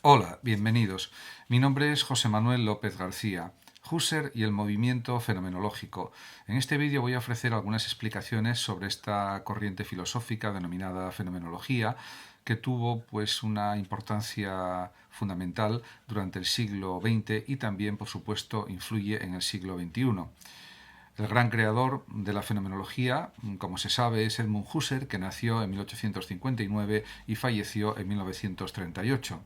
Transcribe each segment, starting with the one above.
Hola, bienvenidos. Mi nombre es José Manuel López García. Husserl y el movimiento fenomenológico. En este vídeo voy a ofrecer algunas explicaciones sobre esta corriente filosófica denominada fenomenología, que tuvo pues una importancia fundamental durante el siglo XX y también, por supuesto, influye en el siglo XXI. El gran creador de la fenomenología, como se sabe, es Edmund Husserl, que nació en 1859 y falleció en 1938.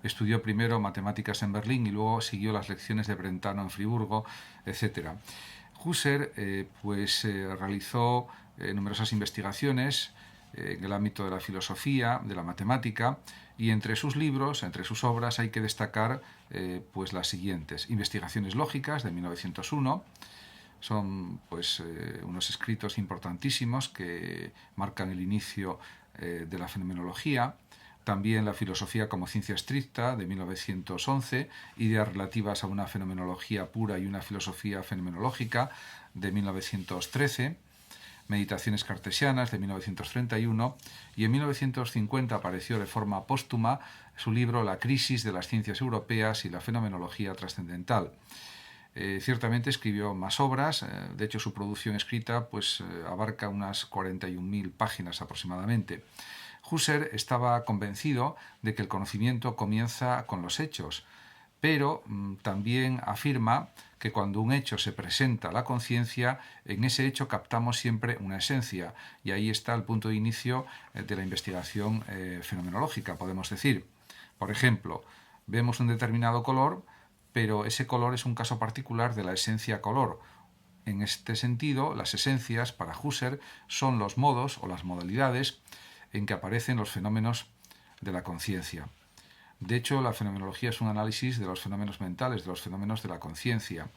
Estudió primero matemáticas en Berlín y luego siguió las lecciones de Brentano en Friburgo, etc. Husserl realizó numerosas investigaciones en el ámbito de la filosofía, de la matemática, y entre sus libros, entre sus obras, hay que destacar las siguientes: Investigaciones lógicas, de 1901. Son unos escritos importantísimos que marcan el inicio de la fenomenología. También La filosofía como ciencia estricta, de 1911, Ideas relativas a una fenomenología pura y una filosofía fenomenológica, de 1913, Meditaciones cartesianas, de 1931, y en 1950 apareció de forma póstuma su libro La crisis de las ciencias europeas y la fenomenología trascendental. Ciertamente escribió más obras, de hecho su producción escrita abarca unas 41.000 páginas aproximadamente. Husserl estaba convencido de que el conocimiento comienza con los hechos, pero también afirma que cuando un hecho se presenta a la conciencia, en ese hecho captamos siempre una esencia, y ahí está el punto de inicio de la investigación fenomenológica, podemos decir. Por ejemplo, vemos un determinado color, pero ese color es un caso particular de la esencia color. En este sentido, las esencias para Husserl son los modos o las modalidades en que aparecen los fenómenos de la conciencia. De hecho, la fenomenología es un análisis de los fenómenos mentales, de los fenómenos de la conciencia.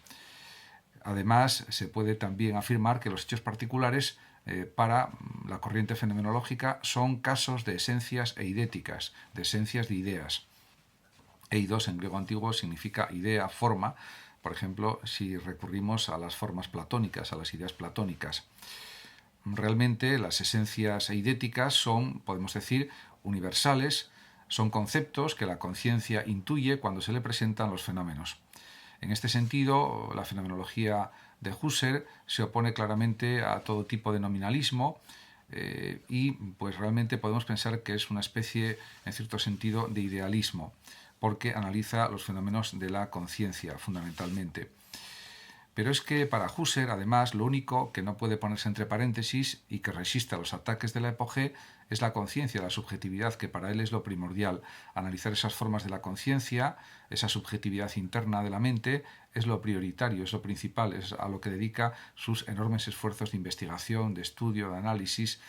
Además, se puede también afirmar que los hechos particulares para la corriente fenomenológica son casos de esencias eidéticas, de esencias de ideas. Eidos en griego antiguo significa idea, forma, por ejemplo, si recurrimos a las formas platónicas, a las ideas platónicas. Realmente las esencias eidéticas son, podemos decir, universales, son conceptos que la conciencia intuye cuando se le presentan los fenómenos. En este sentido, la fenomenología de Husserl se opone claramente a todo tipo de nominalismo y pues realmente podemos pensar que es una especie, en cierto sentido, de idealismo, porque analiza los fenómenos de la conciencia fundamentalmente. Pero es que para Husserl, además, lo único que no puede ponerse entre paréntesis y que resiste a los ataques de la epogé es la conciencia, la subjetividad, que para él es lo primordial. Analizar esas formas de la conciencia, esa subjetividad interna de la mente, es lo prioritario, es lo principal, es a lo que dedica sus enormes esfuerzos de investigación, de estudio, de análisis,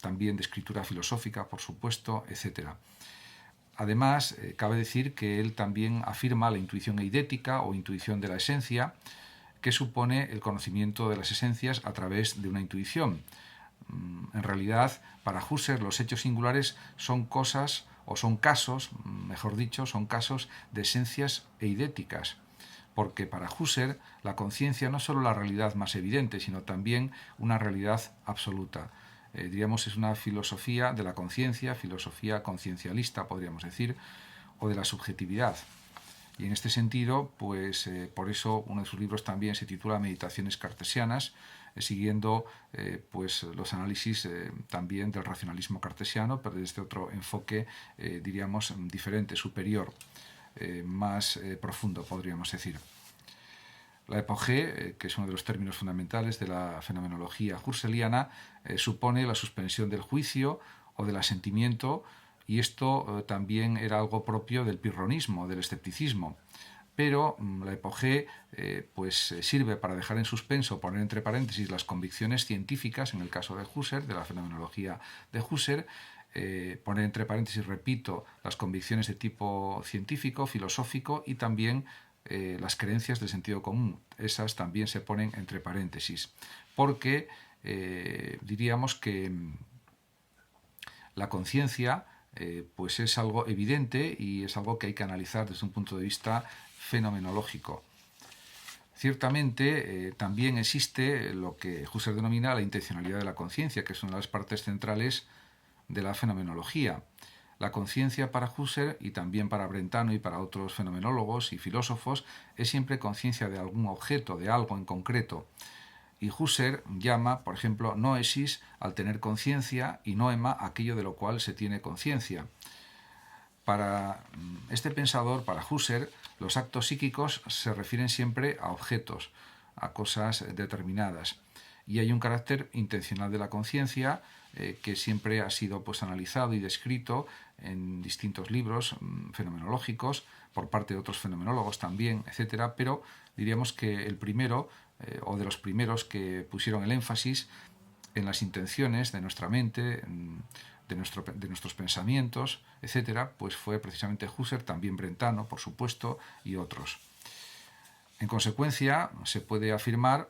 también de escritura filosófica, por supuesto, etc. Además, cabe decir que él también afirma la intuición eidética o intuición de la esencia, que supone el conocimiento de las esencias a través de una intuición. En realidad, para Husserl, los hechos singulares son cosas, o son casos, mejor dicho, son casos de esencias eidéticas, porque para Husserl la conciencia no es solo la realidad más evidente, sino también una realidad absoluta. Diríamos, es una filosofía de la conciencia, filosofía conciencialista, podríamos decir, o de la subjetividad. Y en este sentido, por eso uno de sus libros también se titula Meditaciones cartesianas, siguiendo los análisis también del racionalismo cartesiano, pero desde otro enfoque, diríamos, diferente, superior, más profundo, podríamos decir. La epogé, que es uno de los términos fundamentales de la fenomenología husserliana, supone la suspensión del juicio o del asentimiento, y esto también era algo propio del pirronismo, del escepticismo. Pero la epogé sirve para dejar en suspenso, poner entre paréntesis las convicciones científicas, en el caso de Husserl, de la fenomenología de Husserl, poner entre paréntesis, repito, las convicciones de tipo científico, filosófico, y también las creencias del sentido común. Esas también se ponen entre paréntesis, porque diríamos que la conciencia es algo evidente y es algo que hay que analizar desde un punto de vista fenomenológico. Ciertamente, también existe lo que Husserl denomina la intencionalidad de la conciencia, que es una de las partes centrales de la fenomenología. La conciencia para Husserl y también para Brentano y para otros fenomenólogos y filósofos es siempre conciencia de algún objeto, de algo en concreto. Y Husserl llama, por ejemplo, noesis al tener conciencia y noema aquello de lo cual se tiene conciencia. Para este pensador, para Husserl, los actos psíquicos se refieren siempre a objetos, a cosas determinadas. Y hay un carácter intencional de la conciencia que siempre ha sido pues, analizado y descrito en distintos libros fenomenológicos por parte de otros fenomenólogos también, etcétera, pero diríamos que el primero, o de los primeros que pusieron el énfasis en las intenciones de nuestra mente, de nuestros pensamientos, etcétera, pues fue precisamente Husserl, también Brentano, por supuesto, y otros. En consecuencia, se puede afirmar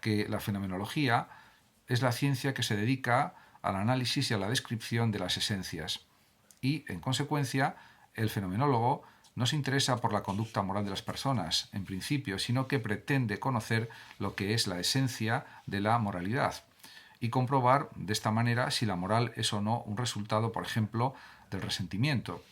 que la fenomenología es la ciencia que se dedica al análisis y a la descripción de las esencias. Y, en consecuencia, el fenomenólogo no se interesa por la conducta moral de las personas, en principio, sino que pretende conocer lo que es la esencia de la moralidad y comprobar de esta manera si la moral es o no un resultado, por ejemplo, del resentimiento.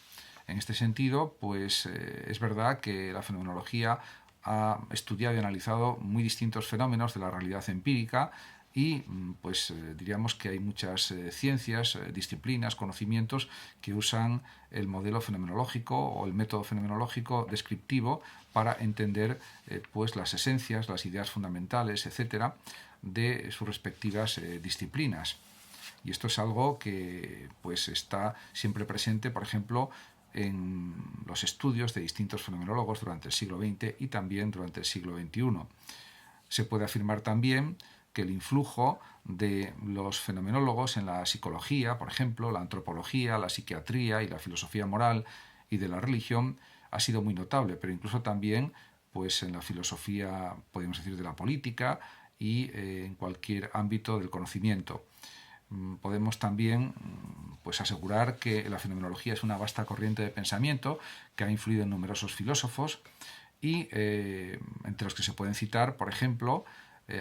En este sentido, pues es verdad que la fenomenología ha estudiado y analizado muy distintos fenómenos de la realidad empírica y pues diríamos que hay muchas ciencias, disciplinas, conocimientos que usan el modelo fenomenológico o el método fenomenológico descriptivo para entender pues las esencias, las ideas fundamentales, etcétera, de sus respectivas disciplinas. Y esto es algo que pues está siempre presente, por ejemplo, en los estudios de distintos fenomenólogos durante el siglo XX y también durante el siglo XXI. Se puede afirmar también que el influjo de los fenomenólogos en la psicología, por ejemplo, la antropología, la psiquiatría y la filosofía moral y de la religión ha sido muy notable, pero incluso también pues, en la filosofía, podemos decir, de la política y en cualquier ámbito del conocimiento. Podemos también pues, asegurar que la fenomenología es una vasta corriente de pensamiento que ha influido en numerosos filósofos y entre los que se pueden citar, por ejemplo,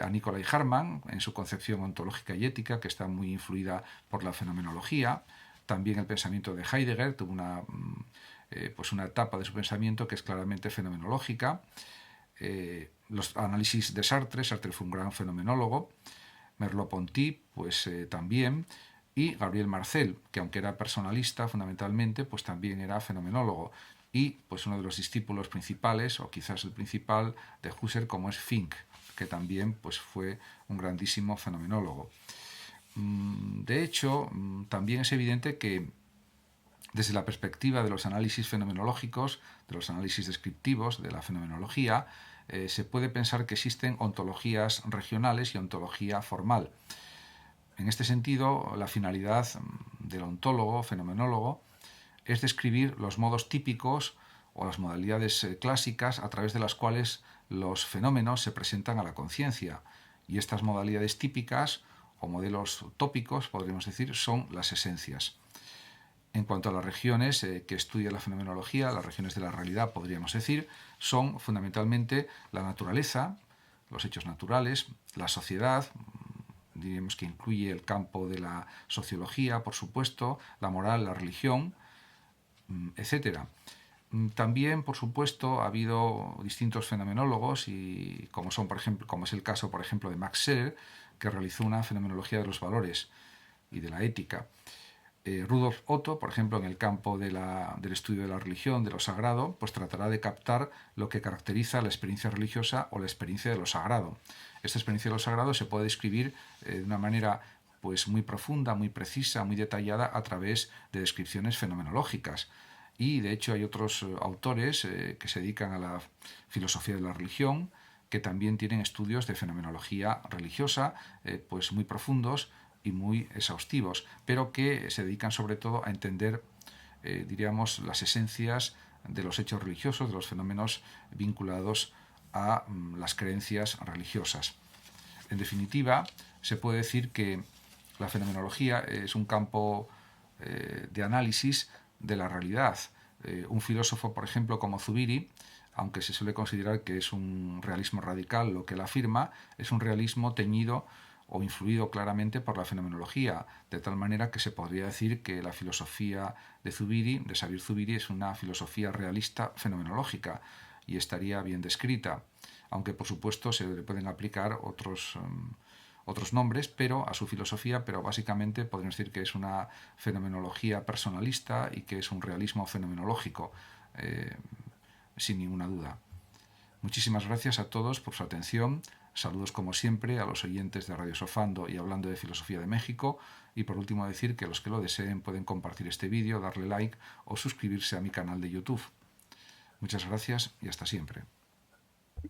a Nicolai Hartmann en su concepción ontológica y ética, que está muy influida por la fenomenología. También el pensamiento de Heidegger tuvo pues una etapa de su pensamiento que es claramente fenomenológica. Los análisis de Sartre fue un gran fenomenólogo. Merleau-Ponty, pues también, y Gabriel Marcel, que aunque era personalista fundamentalmente, pues también era fenomenólogo, y pues uno de los discípulos principales, o quizás el principal, de Husserl, como es Fink, que también pues, fue un grandísimo fenomenólogo. De hecho, también es evidente que desde la perspectiva de los análisis fenomenológicos, de los análisis descriptivos, de la fenomenología, se puede pensar que existen ontologías regionales y ontología formal. En este sentido, la finalidad del ontólogo, fenomenólogo, es describir los modos típicos o las modalidades clásicas a través de las cuales los fenómenos se presentan a la conciencia. Y estas modalidades típicas o modelos tópicos, podríamos decir, son las esencias. En cuanto a las regiones que estudia la fenomenología, las regiones de la realidad, podríamos decir, son fundamentalmente la naturaleza, los hechos naturales, la sociedad, diríamos que incluye el campo de la sociología, por supuesto, la moral, la religión, etc. También, por supuesto, ha habido distintos fenomenólogos, y como es el caso, por ejemplo, de Max Scheler, que realizó una fenomenología de los valores y de la ética. Rudolf Otto, por ejemplo, en el campo del estudio de la religión, de lo sagrado, pues tratará de captar lo que caracteriza la experiencia religiosa o la experiencia de lo sagrado. Esta experiencia de lo sagrado se puede describir de una manera pues, muy profunda, muy precisa, muy detallada a través de descripciones fenomenológicas. Y, de hecho, hay otros autores que se dedican a la filosofía de la religión, que también tienen estudios de fenomenología religiosa pues muy profundos y muy exhaustivos, pero que se dedican sobre todo a entender, diríamos, las esencias de los hechos religiosos, de los fenómenos vinculados a las creencias religiosas. En definitiva, se puede decir que la fenomenología es un campo de análisis de la realidad. Un filósofo, por ejemplo, como Zubiri, aunque se suele considerar que es un realismo radical lo que él afirma, es un realismo teñido o influido claramente por la fenomenología, de tal manera que se podría decir que la filosofía de Zubiri, de Sabir Zubiri, es una filosofía realista fenomenológica y estaría bien descrita, aunque por supuesto se le pueden aplicar otros nombres pero a su filosofía, pero básicamente podemos decir que es una fenomenología personalista y que es un realismo fenomenológico, sin ninguna duda. Muchísimas gracias a todos por su atención. Saludos como siempre a los oyentes de Radio Sofando y Hablando de Filosofía de México. Y por último decir que los que lo deseen pueden compartir este vídeo, darle like o suscribirse a mi canal de YouTube. Muchas gracias y hasta siempre.